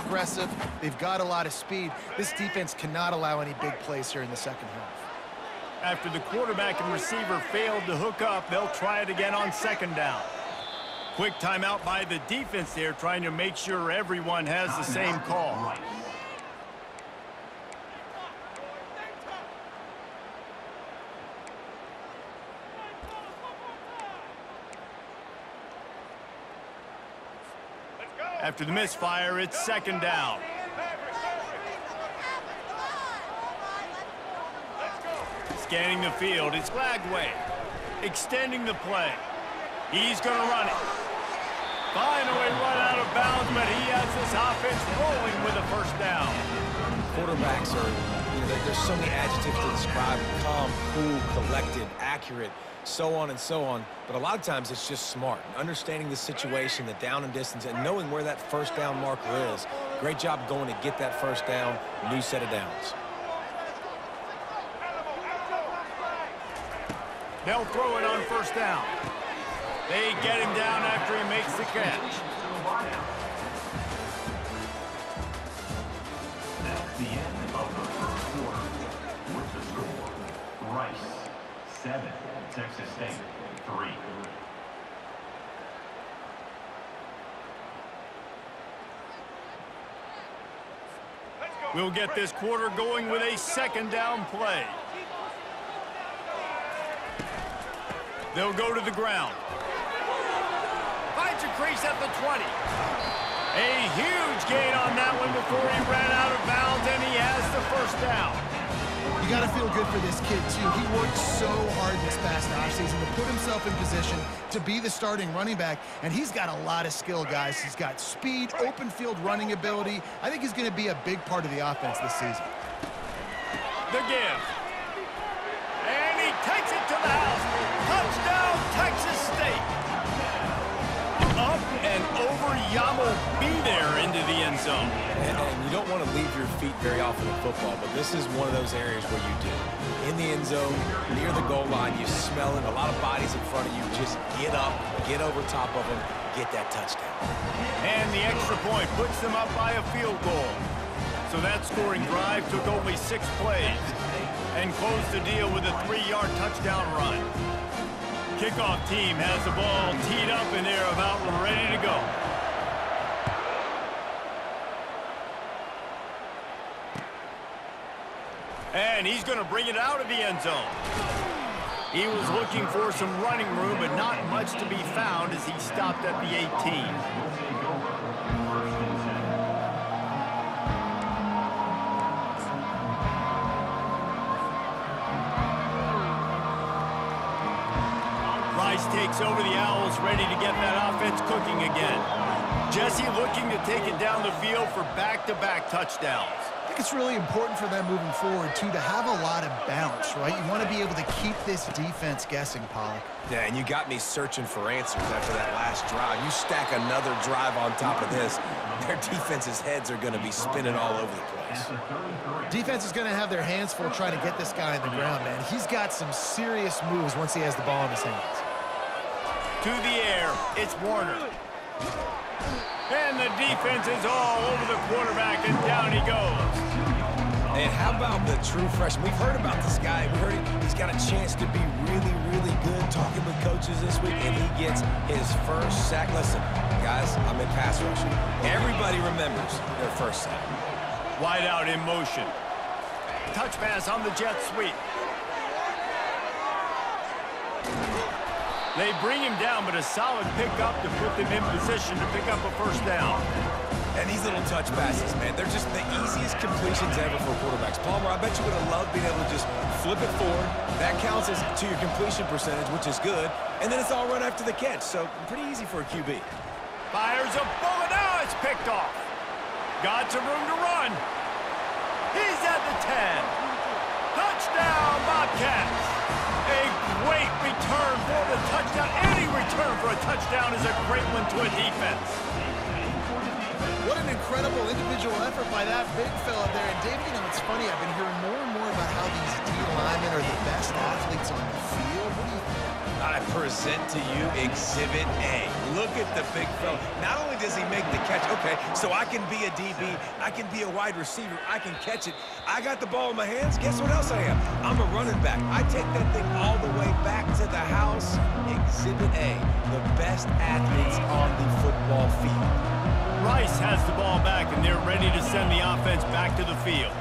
aggressive. They've got a lot of speed. This defense cannot allow any big plays here in the second half. After the quarterback and receiver failed to hook up, they'll try it again on second down. Quick timeout by the defense there, trying to make sure everyone has the same call. After the misfire, it's second down. Scanning the field, it's Lagway. Extending the play. He's going to run it. Finally run out of bounds, but he has this offense rolling with a first down. Quarterbacks are, there's so many adjectives to describe them. Calm, cool, collected, accurate, so on and so on. But a lot of times it's just smart. Understanding the situation, the down and distance, and knowing where that first down marker is. Great job going to get that first down, new set of downs. They'll throw it on first down. They get him down after he makes the catch. That's the end of the first quarter. With the score, Rice 7, Texas State 3. We'll get this quarter going with a second down play. They'll go to the ground. Finds a crease at the 20. A huge gain on that one before he ran out of bounds, and he has the first down. You got to feel good for this kid, too. He worked so hard this past offseason to put himself in position to be the starting running back, and he's got a lot of skill, guys. He's got speed, open field running ability. I think he's going to be a big part of the offense this season. The give. And he takes it to the house. Touchdown, Texas State. Up and over Yamo be there into the end zone. And you don't want to leave your feet very often in football, but this is one of those areas where you do. In the end zone, near the goal line, you smell it, a lot of bodies in front of you. Just get up, get over top of them, get that touchdown. And the extra point puts them up by a field goal. So that scoring drive took only 6 plays and closed the deal with a 3-yard touchdown run. Kickoff team has the ball teed up and they're about ready to go. And he's going to bring it out of the end zone. He was looking for some running room, but not much to be found as he stopped at the 18. Takes over the Owls, ready to get that offense cooking again. Jesse looking to take it down the field for back-to-back touchdowns. I think it's really important for them moving forward, too, to have a lot of balance, right? You want to be able to keep this defense guessing, Pollock. Yeah, and you got me searching for answers after that last drive. You stack another drive on top of this, their defense's heads are going to be spinning all over the place. Defense is going to have their hands full trying to get this guy on the ground, man. He's got some serious moves once he has the ball in his hands. To the air, it's Warner. And the defense is all over the quarterback, and down he goes. And how about the true freshman? We've heard about this guy. We heard he's got a chance to be really, really good talking with coaches this week, and he gets his first sack. Listen, guys, I'm in pass rushing. Everybody remembers their first sack. Wide out in motion. Touch pass on the jet sweep. They bring him down, but a solid pickup to put them in position to pick up a first down. And these little touch passes, man, they're just the easiest completions ever for quarterbacks. Palmer, I bet you would have loved being able to just flip it forward. That counts as to your completion percentage, which is good. And then it's all run after the catch, so pretty easy for a QB. Fires a bullet. Now it's picked off. Got some room to run. He's at the 10. Touchdown, Bobcats. A great return for the touchdown. Any return for a touchdown is a great one to a defense. What an incredible individual effort by that big fella there. And David, it's funny, I've been hearing more and more about how these D linemen are the best athletes on the field. What do you think? I present to you Exhibit A. Look at the big fella. Not only does he make the catch, okay, so I can be a DB, I can be a wide receiver, I can catch it. I got the ball in my hands. Guess what else I am? I'm a running back. I take that thing all the way back to the house. Exhibit A, the best athletes on the football field. Rice has the ball back, and they're ready to send the offense back to the field.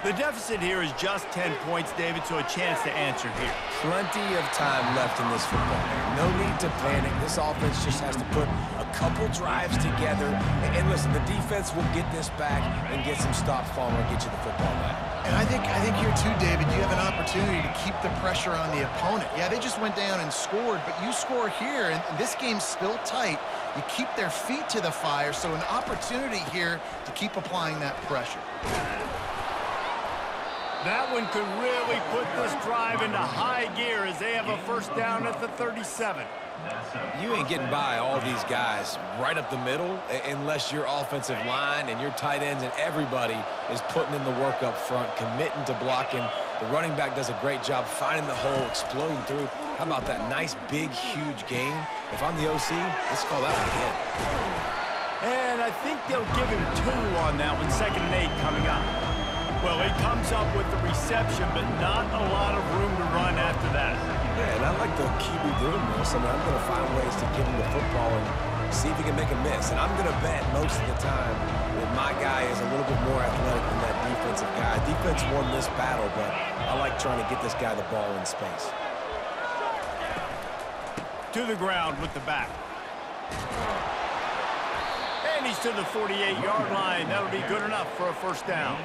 The deficit here is just 10 points, David, so a chance to answer here. Plenty of time left in this football game. No need to panic. This offense just has to put a couple drives together. And listen, the defense will get this back and get some stops following and get you the football back. And I think here too, David, you have an opportunity to keep the pressure on the opponent. Yeah, they just went down and scored, but you score here, and this game's still tight. You keep their feet to the fire, so an opportunity here to keep applying that pressure. That one could really put this drive into high gear as they have a first down at the 37. You ain't getting by all these guys right up the middle unless your offensive line and your tight ends and everybody is putting in the work up front, committing to blocking. The running back does a great job finding the hole, exploding through. How about that nice, big, huge game? If I'm the OC, let's call that one again. And I think they'll give him 2 on that one, 2nd and 8 coming up. Well, he comes up with the reception, but not a lot of room to run after that. Yeah, and I like the QB doing this. I mean, I'm going to find ways to give him the football and see if he can make a miss. And I'm going to bet most of the time that my guy is a little bit more athletic than that defensive guy. Defense won this battle, but I like trying to get this guy the ball in space. To the ground with the back. And he's to the 48-yard line. That'll be good enough for a first down.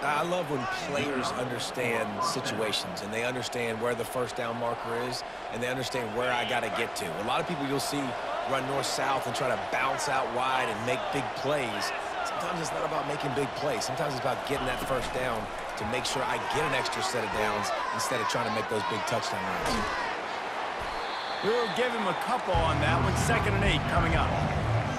I love when players understand situations and they understand where the first down marker is and they understand where I got to get to. A lot of people you'll see run north-south and try to bounce out wide and make big plays. Sometimes it's not about making big plays. Sometimes it's about getting that first down to make sure I get an extra set of downs instead of trying to make those big touchdown runs. We'll give him a couple on that one. 2nd and 8 coming up.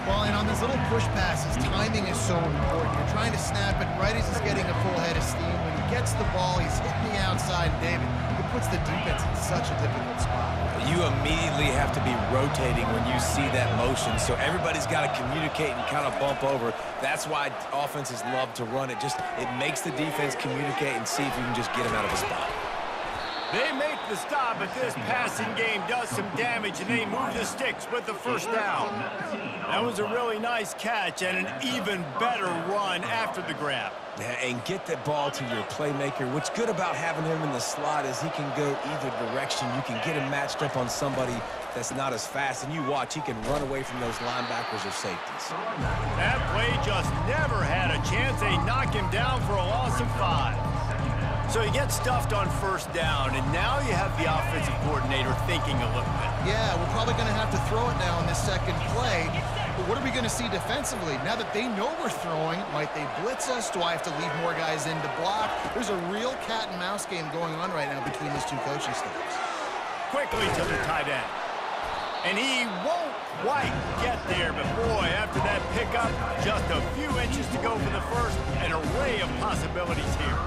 Well, and on these little push passes, timing is so important. You're trying to snap it right as he's getting a full head of steam. When he gets the ball, he's hitting the outside. David, it puts the defense in such a difficult spot. You immediately have to be rotating when you see that motion, so everybody's got to communicate and kind of bump over. That's why offenses love to run it. It makes the defense communicate and see if you can just get him out of a spot. They make the stop, but this passing game does some damage, and they move the sticks with the first down. That was a really nice catch and an even better run after the grab. Yeah, and get that ball to your playmaker. What's good about having him in the slot is he can go either direction. You can get him matched up on somebody that's not as fast, and you watch, he can run away from those linebackers or safeties. That play just never had a chance. They knock him down for a loss of 5. So he gets stuffed on first down, and now you have the offensive coordinator thinking a little bit. Yeah, we're probably going to have to throw it now in this second play. But what are we going to see defensively? Now that they know we're throwing, might they blitz us? Do I have to leave more guys in to block? There's a real cat and mouse game going on right now between these two coaching staffs. Quickly to the tight end. And he won't quite get there, but boy, after that pickup, just a few inches to go for the first, an array of possibilities here.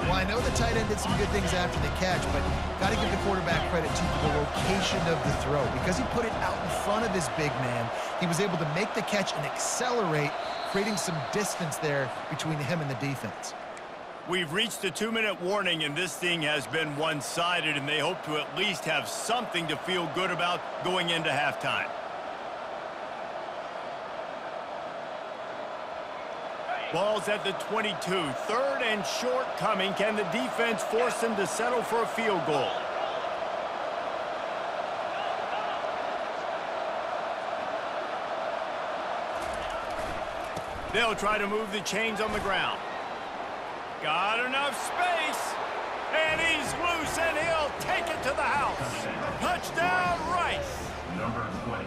Well, I know the tight end did some good things after the catch, but got to give the quarterback credit to the location of the throw. Because he put it out in front of his big man, he was able to make the catch and accelerate, creating some distance there between him and the defense. We've reached the 2-minute warning, and this thing has been one-sided, and they hope to at least have something to feel good about going into halftime. Ball's at the 22. 3rd and short coming. Can the defense force them to settle for a field goal? They'll try to move the chains on the ground. Got enough space. And he's loose, and he'll take it to the house. Touchdown, Rice. Number 20.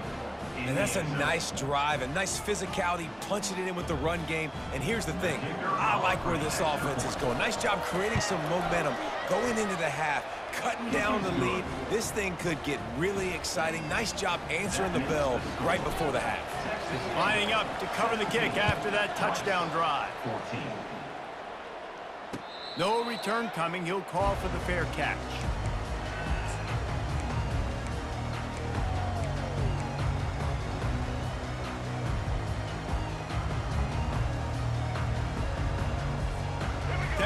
And that's a nice drive, a nice physicality, punching it in with the run game. And here's the thing, I like where this offense is going. Nice job creating some momentum, going into the half, cutting down the lead. This thing could get really exciting. Nice job answering the bell right before the half. Lining up to cover the kick after that touchdown drive. 14. No return coming. He'll call for the fair catch.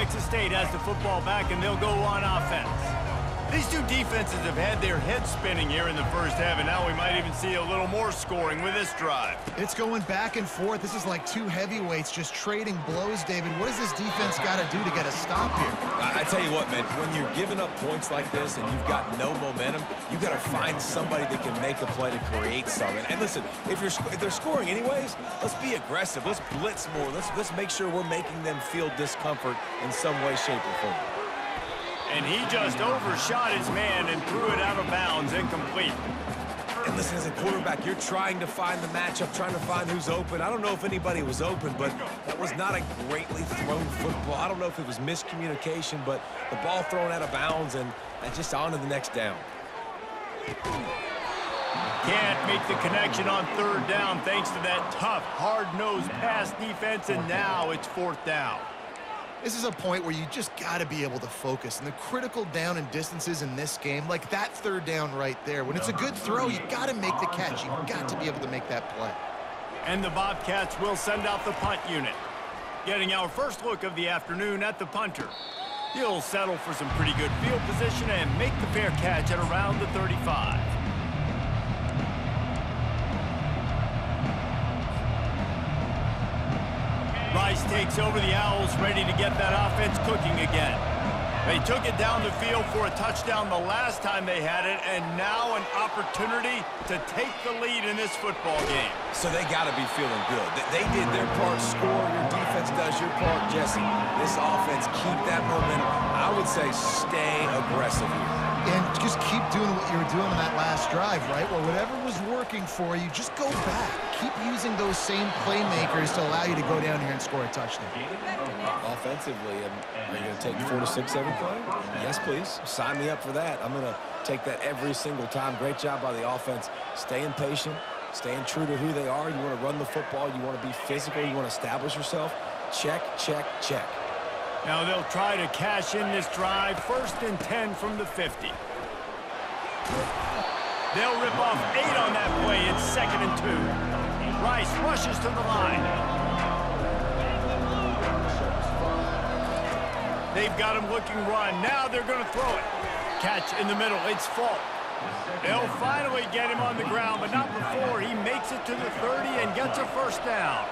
Texas State has the football back, and they'll go on offense. These two defenses have had their heads spinning here in the first half, and now we might even see a little more scoring with this drive. It's going back and forth. This is like two heavyweights just trading blows, David. What does this defense got to do to get a stop here? I tell you what, man, when you're giving up points like this and you've got no momentum, you got to find somebody that can make a play to create something. And listen, if they're scoring anyways, let's be aggressive. Let's blitz more. Let's make sure we're making them feel discomfort in some way, shape, or form. And he just overshot his man and threw it out of bounds, incomplete. And listen, as a quarterback, you're trying to find the matchup, trying to find who's open. I don't know if anybody was open, but that was not a greatly thrown football. I don't know if it was miscommunication, but the ball thrown out of bounds and just on to the next down. Can't make the connection on third down thanks to that tough, hard-nosed pass defense, and now it's fourth down. This is a point where you just got to be able to focus. And the critical down and distances in this game, like that third down right there, when it's a good throw, you got to make the catch. You've got to be able to make that play. And the Bobcats will send out the punt unit. Getting our first look of the afternoon at the punter. He'll settle for some pretty good field position and make the fair catch at around the 35. Rice takes over the Owls, ready to get that offense cooking again. They took it down the field for a touchdown the last time they had it, and now an opportunity to take the lead in this football game. So they got to be feeling good. They did their part, score. Your defense does your part, Jesse. This offense, keep that momentum. I would say stay aggressive here. And just keep doing what you were doing on that last drive, right? Well, whatever was working for you, just go back. Keep using those same playmakers to allow you to go down here and score a touchdown. Offensively, are you going to take 4 to 6 every play? Yes, please. Sign me up for that. I'm going to take that every single time. Great job by the offense. Staying patient, staying true to who they are. You want to run the football. You want to be physical. You want to establish yourself. Check, check, check. Now they'll try to cash in this drive. 1st and 10 from the 50. They'll rip off 8 on that play. It's 2nd and 2. Rice rushes to the line. They've got him looking run. Now they're going to throw it. Catch in the middle. It's Falk. They'll finally get him on the ground, but not before he makes it to the 30 and gets a first down.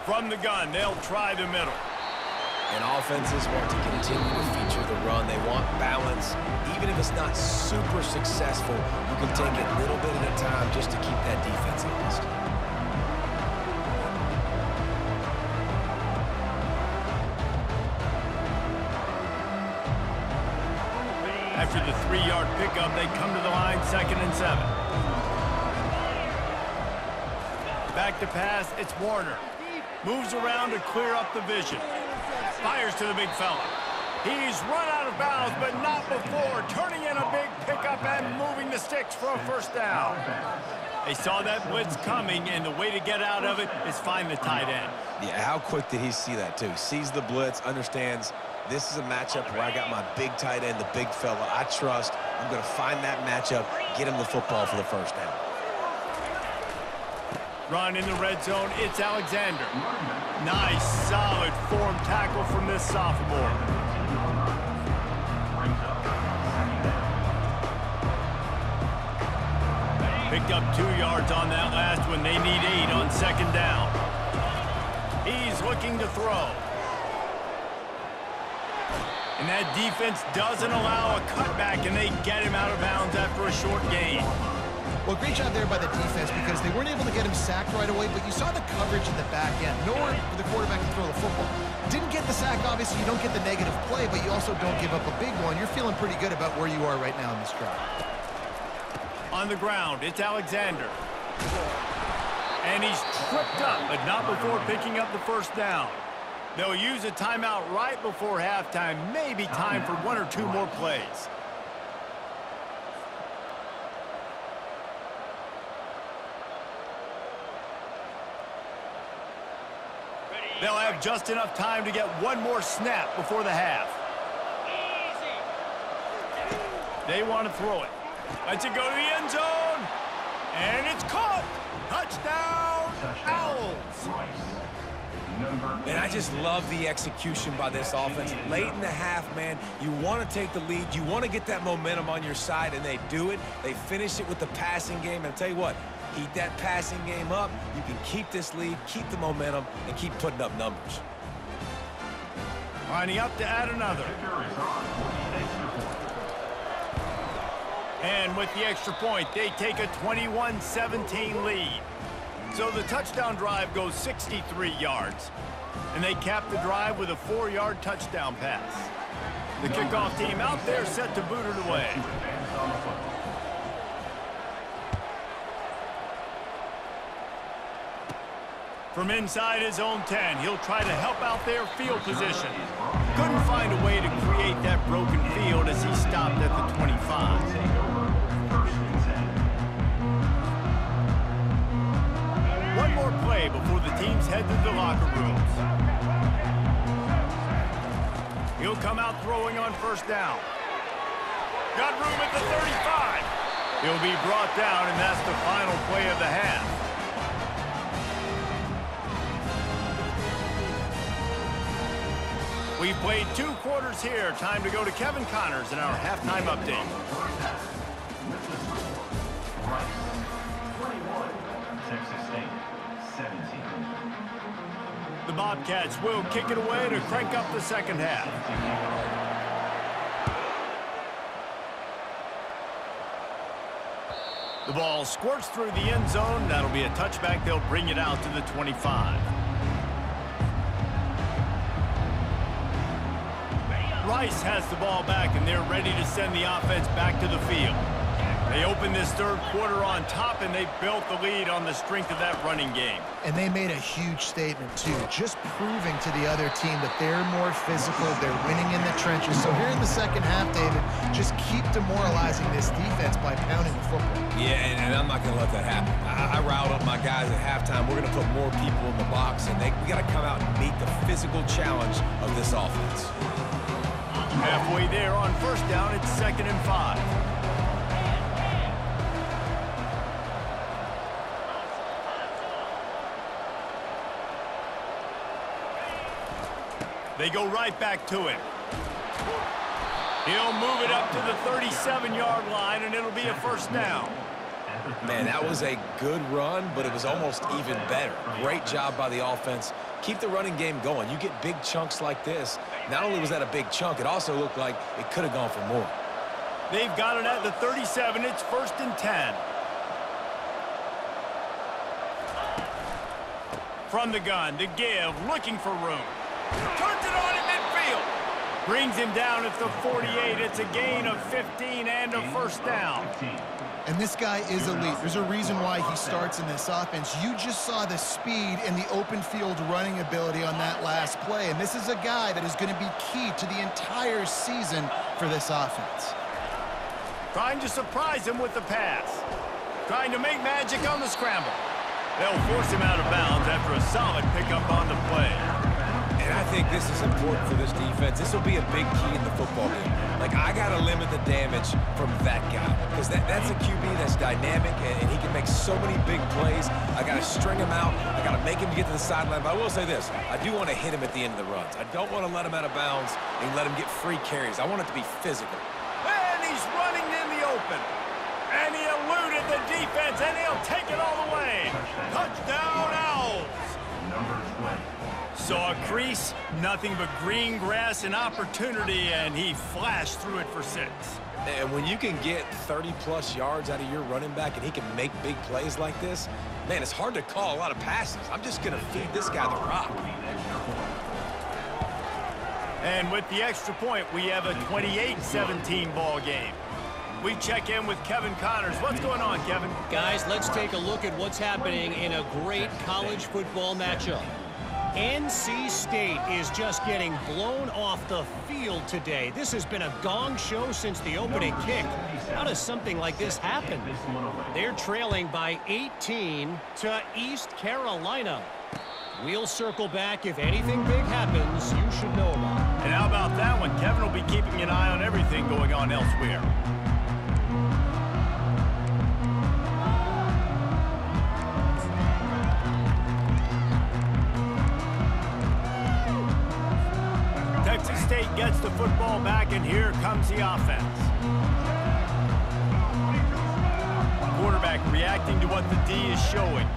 From the gun, they'll try the middle. And offenses want to continue to feature the run. They want balance. Even if it's not super successful, you can take it a little bit at a time just to keep that defense honest. After the 3-yard pickup, they come to the line, 2nd and 7. Back to pass, it's Warner. Moves around to clear up the vision. Fires to the big fella. He's run out of bounds, but not before. Turning in a big pickup and moving the sticks for a first down. They saw that blitz coming, and the way to get out of it is find the tight end. Yeah, how quick did he see that, too? Sees the blitz, understands this is a matchup where I got my big tight end, the big fella I trust. I'm going to find that matchup, get him the football for the first down. Run in the red zone, it's Alexander. Nice, solid form tackle from this sophomore. Picked up 2 yards on that last one. They need 8 on 2nd down. He's looking to throw. And that defense doesn't allow a cutback, and they get him out of bounds after a short gain. Well, great job there by the defense because they weren't able to get him sacked right away, but you saw the coverage in the back end. Nowhere for the quarterback to throw the football. Didn't get the sack, obviously. You don't get the negative play, but you also don't give up a big one. You're feeling pretty good about where you are right now in this drive. On the ground, it's Alexander. And he's tripped up, but not before picking up the first down. They'll use a timeout right before halftime. Maybe time for 1 or 2 more plays. They'll have just enough time to get 1 more snap before the half. They want to throw it. Lets it go to the end zone. And it's caught. Touchdown, Owls. And I just love the execution by this offense. Late in the half, man, you want to take the lead. You want to get that momentum on your side, and they do it. They finish it with the passing game. And I'll tell you what, heat that passing game up. You can keep this lead, keep the momentum, and keep putting up numbers. Lining up to add another. And with the extra point, they take a 21-17 lead. So the touchdown drive goes 63 yards. And they cap the drive with a 4-yard touchdown pass. The kickoff team out there set to boot it away. From inside his own 10, he'll try to help out their field position. Couldn't find a way to create that broken field as he stopped at the 25. One more play before the teams head to the locker rooms. He'll come out throwing on first down. Got room at the 35. He'll be brought down, and that's the final play of the half. We've played 2 quarters here. Time to go to Kevin Connors in our halftime update. The Bobcats will kick it away to crank up the second half. The ball squirts through the end zone. That'll be a touchback. They'll bring it out to the 25. Rice has the ball back, and they're ready to send the offense back to the field. They opened this third quarter on top, and they built the lead on the strength of that running game. And they made a huge statement, too, just proving to the other team that they're more physical, they're winning in the trenches. So here in the second half, David, just keep demoralizing this defense by pounding the football. Yeah, and I'm not going to let that happen. I riled up my guys at halftime. We're going to put more people in the box, and we got to come out and meet the physical challenge of this offense. Halfway there on first down, it's 2nd and 5. They go right back to it. He'll move it up to the 37-yard line, and it'll be a first down. Man, that was a good run, but it was almost even better. Great job by the offense. Keep the running game going. You get big chunks like this. Not only was that a big chunk, it also looked like it could have gone for more. They've got it at the 37. It's 1st and 10. From the gun to give, looking for room. Turns it on in midfield. Brings him down at the 48. It's a gain of 15 and a first down. And this guy is elite. There's a reason why he starts in this offense. You just saw the speed and the open field running ability on that last play. And this is a guy that is going to be key to the entire season for this offense. Trying to surprise him with the pass. Trying to make magic on the scramble. They'll force him out of bounds after a solid pickup on the play. And I think this is important for this defense. This will be a big key in the football game. Like, I got to limit the damage from that guy. Because that's a QB that's dynamic, and he can make so many big plays. I got to string him out. I got to make him get to the sideline. But I will say this. I do want to hit him at the end of the runs. I don't want to let him out of bounds and let him get free carries. I want it to be physical. And he's running in the open. And he eluded the defense, and he'll take it all the way. Touchdown, Owls. Saw a crease, nothing but green grass and opportunity, and he flashed through it for 6. And when you can get 30-plus yards out of your running back and he can make big plays like this, man, it's hard to call a lot of passes. I'm just going to feed this guy the rock. And with the extra point, we have a 28-17 ball game. We check in with Kevin Connors. What's going on, Kevin? Guys, let's take a look at what's happening in a great college football matchup. NC State is just getting blown off the field today. This has been a gong show since the opening kick. How does something like this happen? They're trailing by 18 to East Carolina. We'll circle back. If anything big happens, you should know about it. And how about that one? Kevin will be keeping an eye on everything going on elsewhere. gets the football back, and here comes the offense. Quarterback reacting to what the D is showing.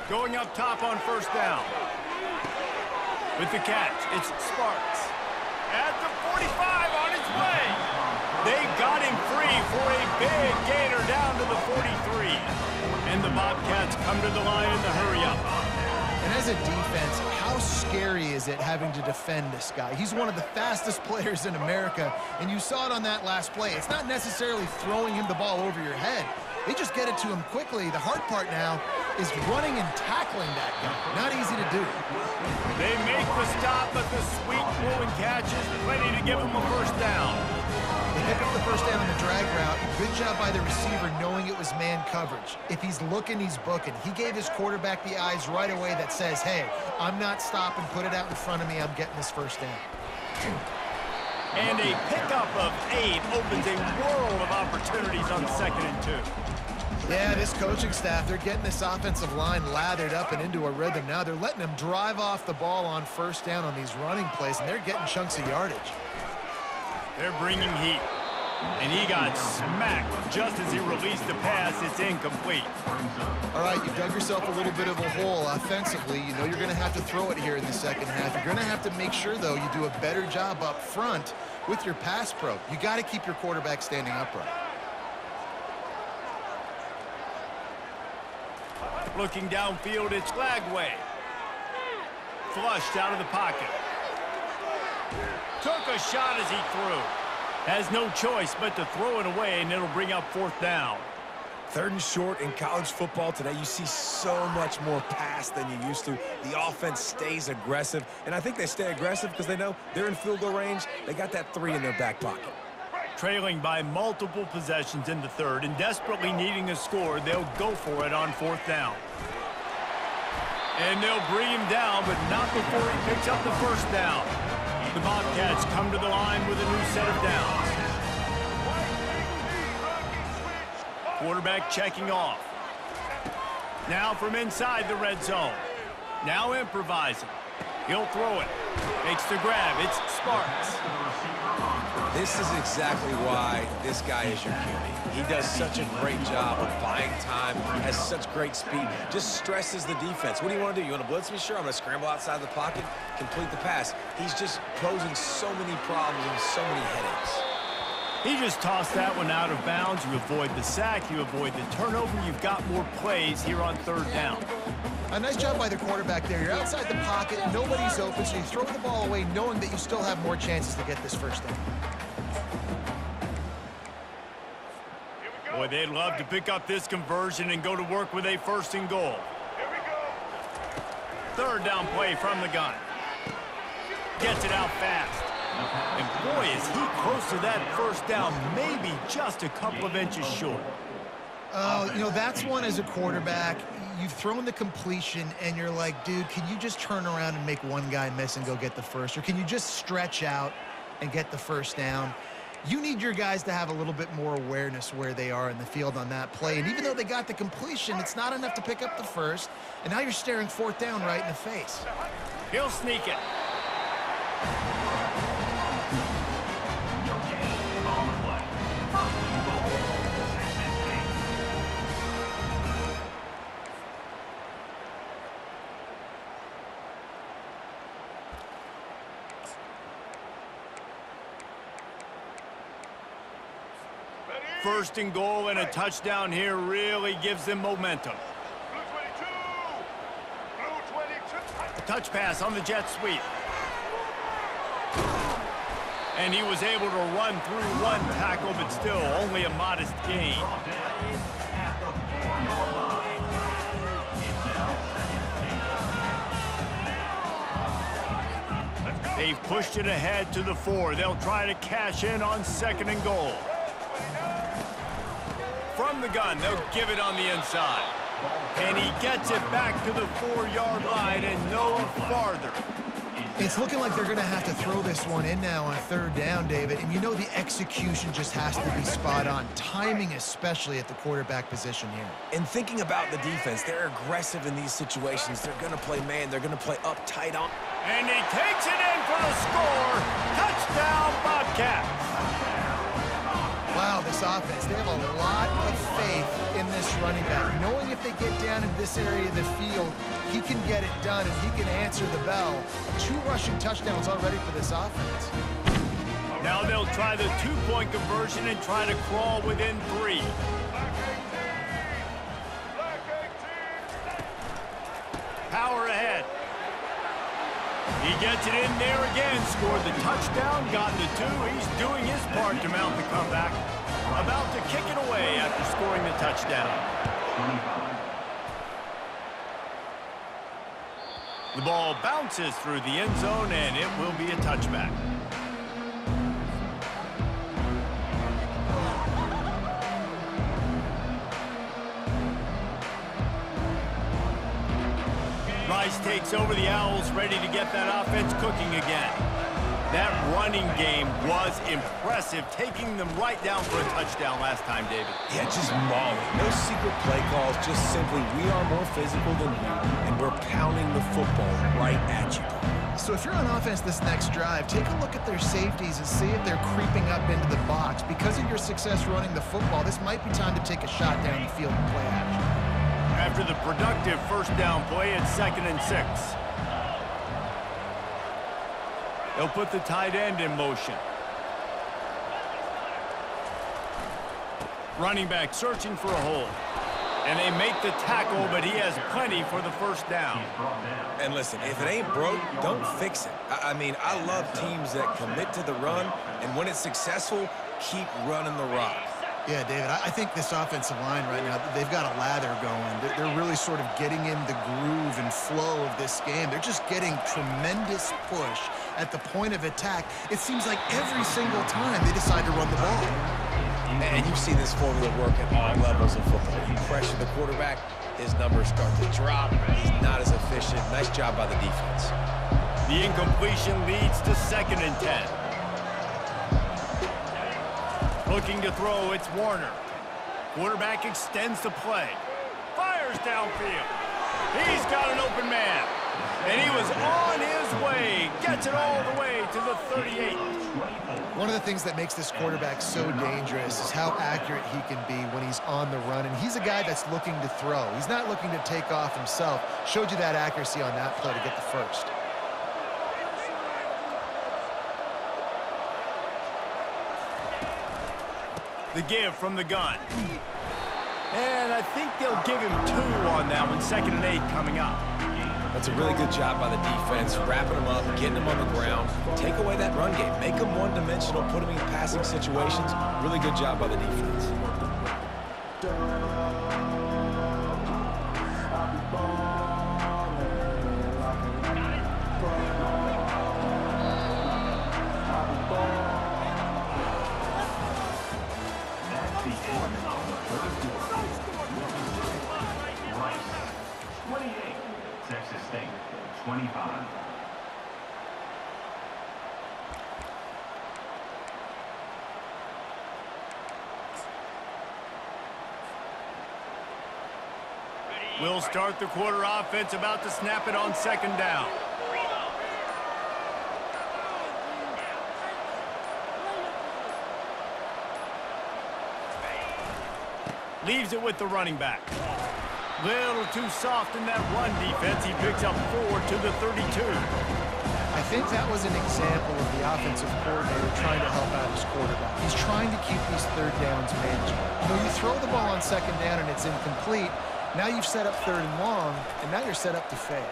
Going up top on first down. With the catch, it's Sparks. At the 45 on its way. They got him free for a big gainer down to the 43. And the Bobcats come to the line in the hurry-up. And as a defense, how scary is it having to defend this guy? He's one of the fastest players in America, and you saw it on that last play. It's not necessarily throwing him the ball over your head. They just get it to him quickly. The hard part now is running and tackling that guy. Not easy to do. They make the stop, but the sweet blowing catch is plenty to give him a first down. They pick up the first down on the drag route. Good job by the receiver knowing it was man coverage. If he's looking, he's booking. He gave his quarterback the eyes right away that says, hey, I'm not stopping, put it out in front of me, I'm getting this first down. And a pickup of 8 opens a world of opportunities on 2nd and 2. Yeah, this coaching staff, they're getting this offensive line lathered up and into a rhythm now. They're letting them drive off the ball on first down on these running plays, and they're getting chunks of yardage. They're bringing heat. And he got smacked just as he released the pass. It's incomplete. All right, you dug yourself a little bit of a hole offensively. You know you're going to have to throw it here in the second half. You're going to have to make sure, though, you do a better job up front with your pass pro. You got to keep your quarterback standing upright. Looking downfield, it's Lagway. Flushed out of the pocket. Took a shot as he threw. Has no choice but to throw it away, and it'll bring up 4th down. 3rd and short in college football today. You see so much more pass than you used to. The offense stays aggressive, and I think they stay aggressive because they know they're in field goal range. They got that 3 in their back pocket. Trailing by multiple possessions in the 3rd and desperately needing a score, they'll go for it on 4th down. And they'll bring him down, but not before he picks up the first down. The Bobcats come to the line with a new set of downs. Quarterback checking off. Now from inside the red zone. Now improvising. He'll throw it. Makes the grab. It's Sparks. This is exactly why this guy is your QB. He does such a great job of buying time, has such great speed, just stresses the defense. What do you want to do? You want to blitz me? Sure, I'm going to scramble outside the pocket, complete the pass. He's just posing so many problems and so many headaches. He just tossed that one out of bounds. You avoid the sack, you avoid the turnover. You've got more plays here on 3rd down. A nice job by the quarterback there. You're outside the pocket, nobody's open, so you throw the ball away knowing that you still have more chances to get this first down. Boy, they'd love to pick up this conversion and go to work with a 1st and goal. 3rd down play from the gun. Gets it out fast. And boy, is he close to that first down, maybe just a couple of inches short. You know, that's one as a quarterback. You've thrown the completion, and you're like, dude, can you just turn around and make one guy miss and go get the first? Or can you just stretch out and get the first down? You need your guys to have a little bit more awareness where they are in the field on that play. And even though they got the completion, it's not enough to pick up the first. And now you're staring 4th down right in the face. He'll sneak it. First and goal and a touchdown here really gives them momentum. Touch pass on the jet sweep. And he was able to run through one tackle, but still only a modest gain. They've pushed it ahead to the 4. They'll try to cash in on 2nd and goal. From the gun, they'll give it on the inside. And he gets it back to the 4-yard line and no farther. It's looking like they're going to have to throw this one in now on 3rd down, David. And you know the execution just has to be spot on. Timing especially at the quarterback position here. And thinking about the defense, they're aggressive in these situations. They're going to play man. They're going to play up tight on. And he takes it in for the score. Touchdown, Bobcats. Wow, this offense, they have a lot of faith in this running back. Knowing if they get down in this area of the field, he can get it done and he can answer the bell. 2 rushing touchdowns already for this offense. Now they'll try the 2-point conversion and try to crawl within 3. Power ahead. He gets it in there again, scored the touchdown, gotten the 2. He's doing his part to mount the comeback. About to kick it away after scoring the touchdown. The ball bounces through the end zone, and it will be a touchback. Rice takes over the Owls, ready to get that offense cooking again. That running game was impressive, taking them right down for a touchdown last time, David. Yeah, just mauling. No secret play calls, just simply we are more physical than you, and we're pounding the football right at you. So if you're on offense this next drive, take a look at their safeties and see if they're creeping up into the box. Because of your success running the football, this might be time to take a shot down the field and play action. After the productive first down play, it's 2nd and 6. They'll put the tight end in motion. Running back searching for a hole. And they make the tackle, but he has plenty for the first down. And listen, if it ain't broke, don't fix it. I mean, I love teams that commit to the run, and when it's successful, keep running the rock. Yeah, David, I think this offensive line right now, they've got a lather going. They're really sort of getting in the groove and flow of this game. They're just getting tremendous push at the point of attack. It seems like every single time they decide to run the ball. And you've seen this formula work at all levels of football. You pressure the quarterback, his numbers start to drop. He's not as efficient. Nice job by the defense. The incompletion leads to 2nd and 10. Looking to throw, it's Warner. Quarterback extends the play. Fires downfield. He's got an open man. And he was on his way. Gets it all the way to the 38. One of the things that makes this quarterback so dangerous is how accurate he can be when he's on the run. And he's a guy that's looking to throw. He's not looking to take off himself. Showed you that accuracy on that play to get the first. The give from the gun. And I think they'll give him 2 on that one. 2nd and 8 coming up. That's a really good job by the defense, wrapping them up, getting them on the ground. Take away that run game. Make them one-dimensional, put them in passing situations. Really good job by the defense. Texas State, 25. We'll start the quarter offense, about to snap it on 2nd down. Leaves it with the running back. Little too soft in that run defense. He picks up 4 to the 32. I think that was an example of the offensive coordinator trying to help out his quarterback. He's trying to keep these 3rd downs manageable. You know, you throw the ball on 2nd down and it's incomplete. Now you've set up 3rd and long, and now you're set up to fail.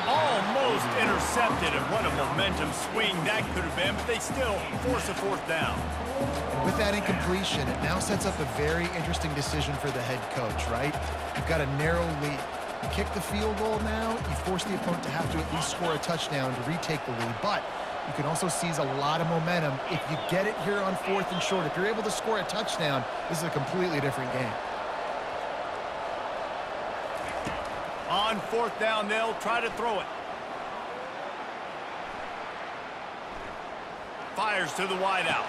Almost intercepted, and what a momentum swing that could have been, but they still force a 4th down. And with that incompletion, it now sets up a very interesting decision for the head coach, right? You've got a narrow lead. You kick the field goal now, you force the opponent to have to at least score a touchdown to retake the lead, but you can also seize a lot of momentum if you get it here on 4th and short. If you're able to score a touchdown, this is a completely different game. On 4th down, they'll try to throw it. Fires to the wideout.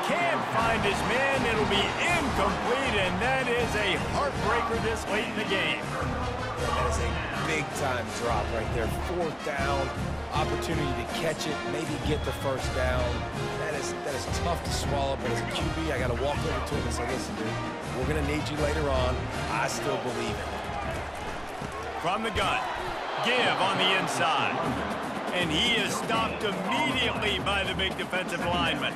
Can't find his man. It'll be incomplete, and that is a heartbreaker this late in the game. That is a big-time drop right there. 4th down, opportunity to catch it, maybe get the 1st down. That is tough to swallow, but as a QB, I got to walk over to him and say, listen, dude, we're going to need you later on. I still believe it. From the gun, give on the inside. And he is stopped immediately by the big defensive lineman.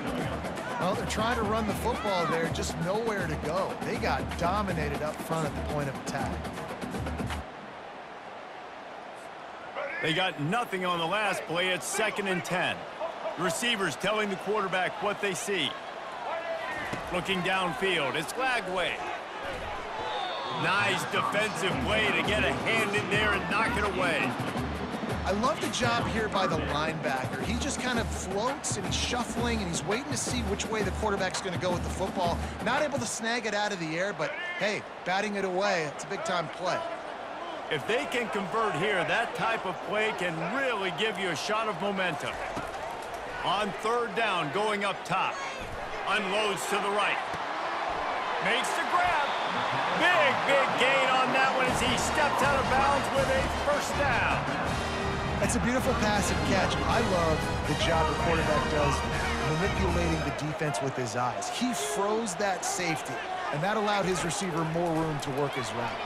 Well, they're trying to run the football there, just nowhere to go. They got dominated up front at the point of attack. They got nothing on the last play. It's 2nd and 10. The receivers telling the quarterback what they see. Looking downfield, it's Lagway. Nice defensive play to get a hand in there and knock it away. I love the job here by the linebacker. He just kind of floats and he's shuffling and he's waiting to see which way the quarterback's going to go with the football. Not able to snag it out of the air, but hey, batting it away, it's a big-time play. If they can convert here, that type of play can really give you a shot of momentum. On 3rd down, going up top. Unloads to the right. Makes the grab. Big gain on that one as he steps out of bounds with a 1st down. That's a beautiful pass and catch. I love the job the quarterback does manipulating the defense with his eyes. He froze that safety, and that allowed his receiver more room to work his route.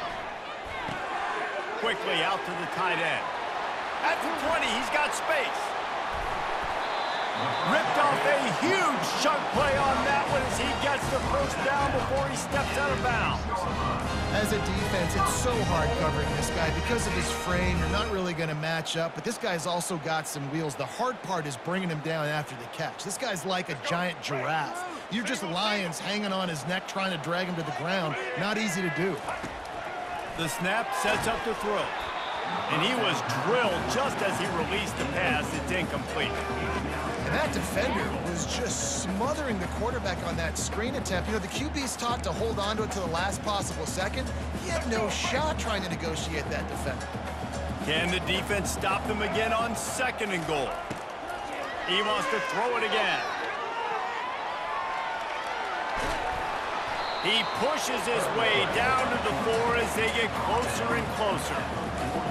Quickly out to the tight end. At the 20, he's got space. Ripped off a huge chunk play on that one as he gets the 1st down before he steps out of bounds. As a defense, it's so hard covering this guy. Because of his frame, you're not really going to match up, but this guy's also got some wheels. The hard part is bringing him down after the catch. This guy's like a giant giraffe. You're just lions hanging on his neck trying to drag him to the ground. Not easy to do. The snap sets up to throw. And he was drilled just as he released the pass. It's incomplete. And that defender was just smothering the quarterback on that screen attempt. You know, the QB's taught to hold on to it to the last possible second. He had no shot trying to negotiate that defender. Can the defense stop them again on 2nd and goal? He wants to throw it again. He pushes his way down to the floor as they get closer and closer.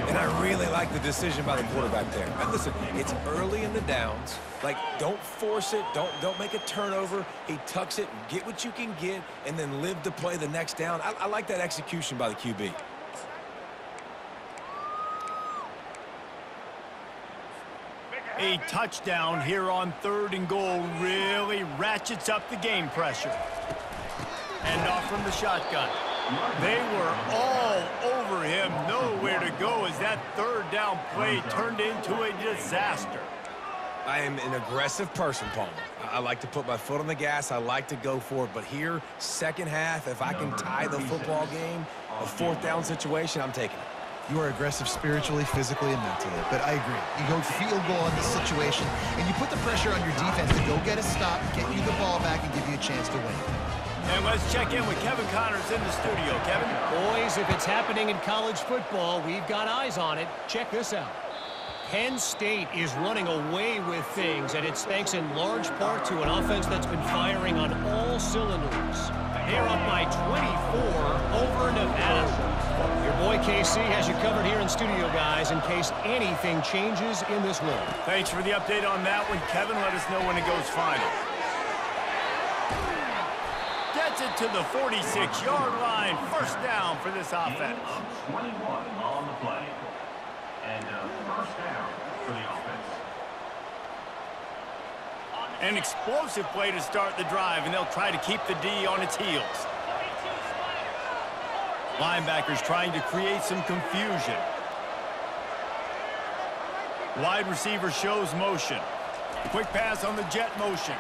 And I really like the decision by the quarterback there. And listen, it's early in the downs. Like, don't force it. Don't make a turnover. He tucks it, get what you can get, and then live to play the next down. I like that execution by the QB. A touchdown here on 3rd and goal really ratchets up the game pressure. And off from the shotgun. They were all over him, nowhere to go as that 3rd down play turned into a disaster. I am an aggressive person, Palmer. I like to put my foot on the gas. I like to go for it. But here, 2nd half, if I can tie the football game, a 4th down situation, I'm taking it. You are aggressive spiritually, physically, and mentally. But I agree. You go field goal in this situation, and you put the pressure on your defense to go get a stop, get you the ball back, and give you a chance to win. And let's check in with Kevin Connors in the studio. Kevin? Boys, if it's happening in college football, we've got eyes on it. Check this out. Penn State is running away with things, and it's thanks in large part to an offense that's been firing on all cylinders. They're up by 24 over Nevada. Your boy KC has you covered here in studio, guys, in case anything changes in this one. Thanks for the update on that one, Kevin. Let us know when it goes final. Gets it to the 46-yard line. 1st down for this offense. 21 on the play. And 1st down for the offense. An explosive play to start the drive, and they'll try to keep the D on its heels. Linebackers trying to create some confusion. Wide receiver shows motion. Quick pass on the jet motion.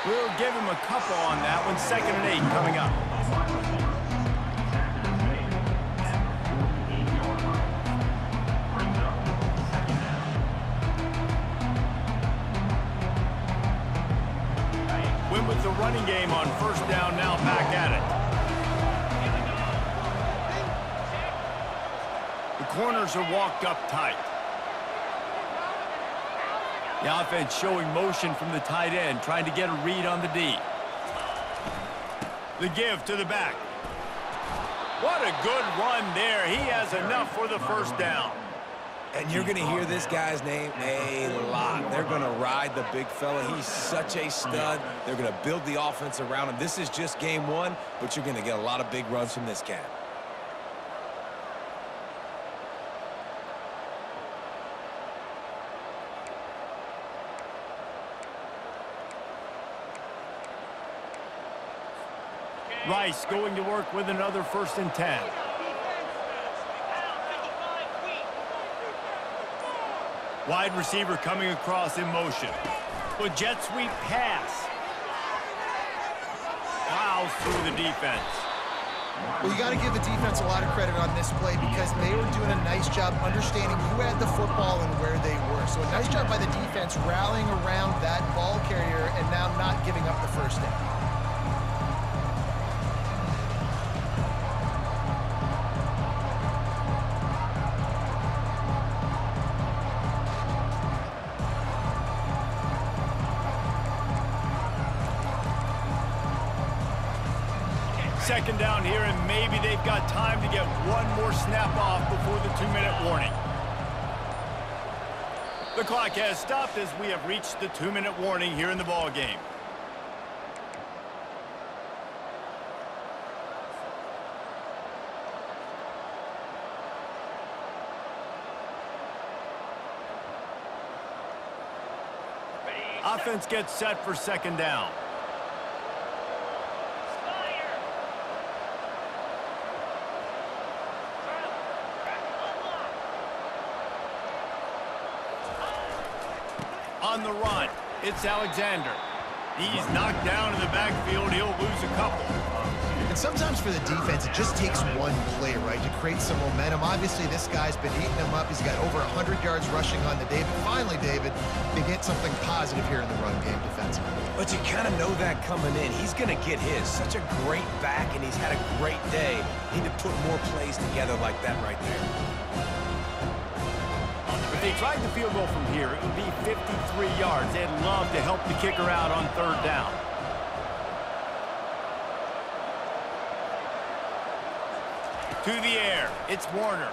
We'll give him a couple on that one. 2nd and 8 coming up. Win with the running game on 1st down, now back at it. The corners are walked up tight. The offense showing motion from the tight end, trying to get a read on the D. The give to the back. What a good run there. He has enough for the first down. And you're going to hear this guy's name a lot. They're going to ride the big fella. He's such a stud. They're going to build the offense around him. This is just game one, but you're going to get a lot of big runs from this cat. Rice going to work with another 1st and 10. Wide receiver coming across in motion. A jet sweep pass. Plows through the defense. Well, you got to give the defense a lot of credit on this play because they were doing a nice job understanding who had the football and where they were. So a nice job by the defense rallying around that ball carrier and now not giving up the first down. Second down here, and maybe they've got time to get one more snap off before the 2-minute warning. The clock has stopped as we have reached the 2-minute warning here in the ball game. Offense gets set for second down. On the run, it's Alexander. He's knocked down in the backfield. He'll lose a couple. And sometimes for the defense, it just takes one play, right, to create some momentum. Obviously, this guy's been eating them up. He's got over 100 yards rushing on the day. But finally, David, they get something positive here in the run game defensively. But you kind of know that coming in. He's going to get his. Such a great back, and he's had a great day. Need to put more plays together like that right there. If they tried the field goal from here, it would be 53 yards. They'd love to help the kicker out on 3rd down. To the air, it's Warner.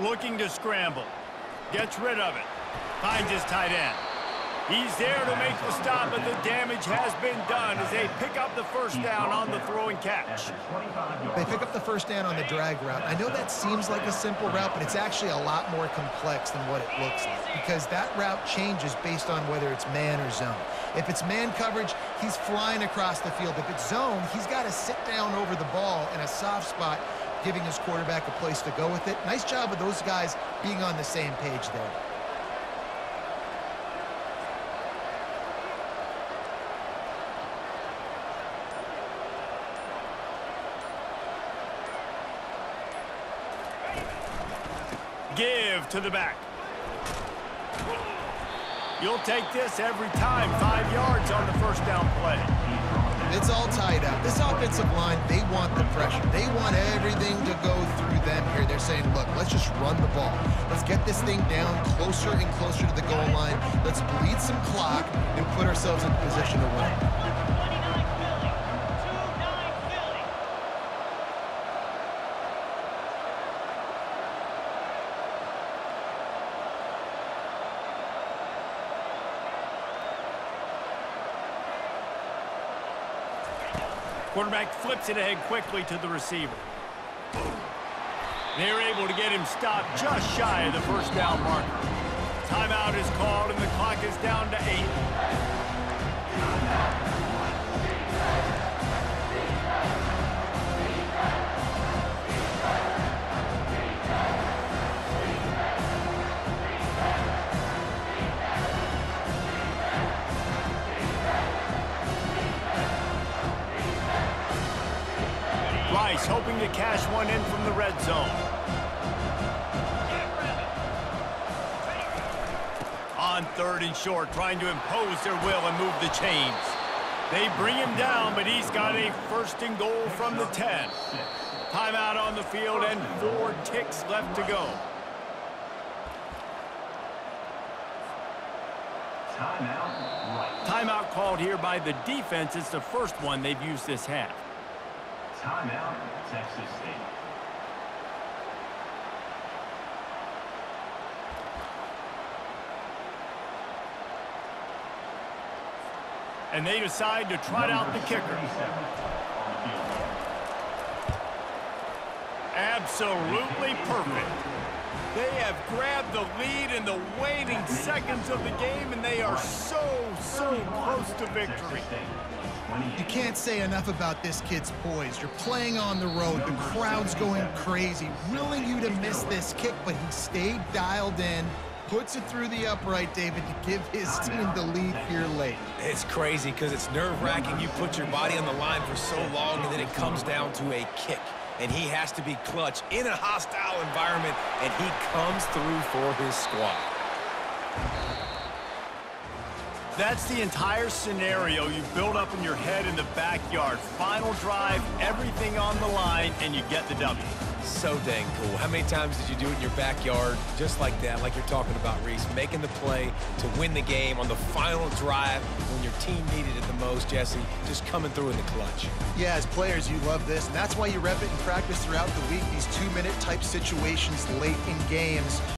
Looking to scramble. Gets rid of it. Finds his tight end. He's there to make the stop, but the damage has been done as they pick up the first down on the throw and catch. They pick up the first down on the drag route. I know that seems like a simple route, but it's actually a lot more complex than what it looks like because that route changes based on whether it's man or zone. If it's man coverage, he's flying across the field. If it's zone, he's got to sit down over the ball in a soft spot, giving his quarterback a place to go with it. Nice job of those guys being on the same page there. Give to the back. You'll take this every time. 5 yards on the first down play. It's all tied up. This offensive line, they want the pressure. They want everything to go through them here. They're saying, look, let's just run the ball. Let's get this thing down closer and closer to the goal line. Let's bleed some clock and put ourselves in position to win. Quarterback flips it ahead quickly to the receiver. They're able to get him stopped just shy of the first down marker. Timeout is called, and the clock is down to 8. Rice hoping to cash one in from the red zone. On 3rd and short, trying to impose their will and move the chains. They bring him down, but he's got a 1st and goal from the 10. Timeout on the field and 4 ticks left to go. Timeout, right. Timeout called here by the defense. It's the first one they've used this half. Timeout, Texas State. And they decide to trot out the kicker. Absolutely perfect. They have grabbed the lead in the waning seconds of the game, and they are so close to victory. You can't say enough about this kid's poise. You're playing on the road. The crowd's going crazy, willing you to miss this kick, but he stayed dialed in, puts it through the upright, David, to give his team the lead here late. It's crazy because it's nerve-wracking. You put your body on the line for so long, and then it comes down to a kick. And he has to be clutch in a hostile environment, and he comes through for his squad. That's the entire scenario you build up in your head in the backyard. Final drive, everything on the line, and you get the W. So dang cool. How many times did you do it in your backyard just like that, like you're talking about, Reese, making the play to win the game on the final drive when your team needed it the most, Jesse, just coming through in the clutch. Yeah, as players, you love this, and that's why you rep it in practice throughout the week, these 2-minute type situations late in games.